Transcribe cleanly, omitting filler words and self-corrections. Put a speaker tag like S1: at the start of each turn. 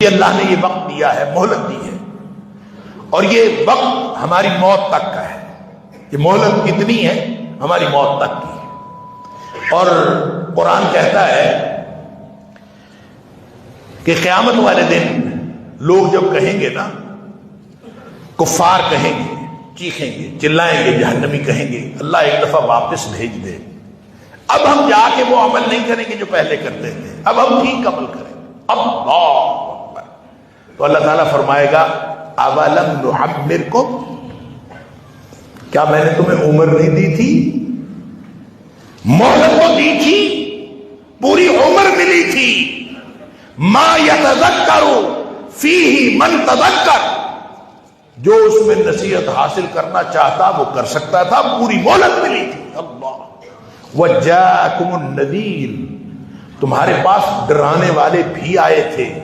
S1: अल्लाह ने ये वक्त दिया है, मोहलत दी है, और ये वक्त हमारी मौत तक का है। ये मोहलत कितनी है? हमारी मौत तक की। और कुरान कहता है कि क़यामत वाले दिन लोग जब कहेंगे ना, कुफ्फार कहेंगे, चीखेंगे, चिल्लाएंगे, जहन्नमी कहेंगे, अल्लाह एक दफा वापस भेज दे। अब हम जाके वो अमल नहीं करेंगे जो पहले करते थे, अब हम ठीक अमल करेंगे। अल्लाह, तो अल्लाह ताला फरमाएगा, अवलम नुअम्मिरकुम, क्या मैंने तुम्हें उम्र नहीं दी थी? मोहलत तो दी थी, पूरी उम्र मिली थी। मा यतज़क्करु फीही मन तज़क्कर, जो उसमें नसीहत हासिल करना चाहता वो कर सकता था, पूरी मोहलत मिली थी। अल्लाह, वजाकुमुन नज़ीर, तुम्हारे पास डराने वाले भी आए थे।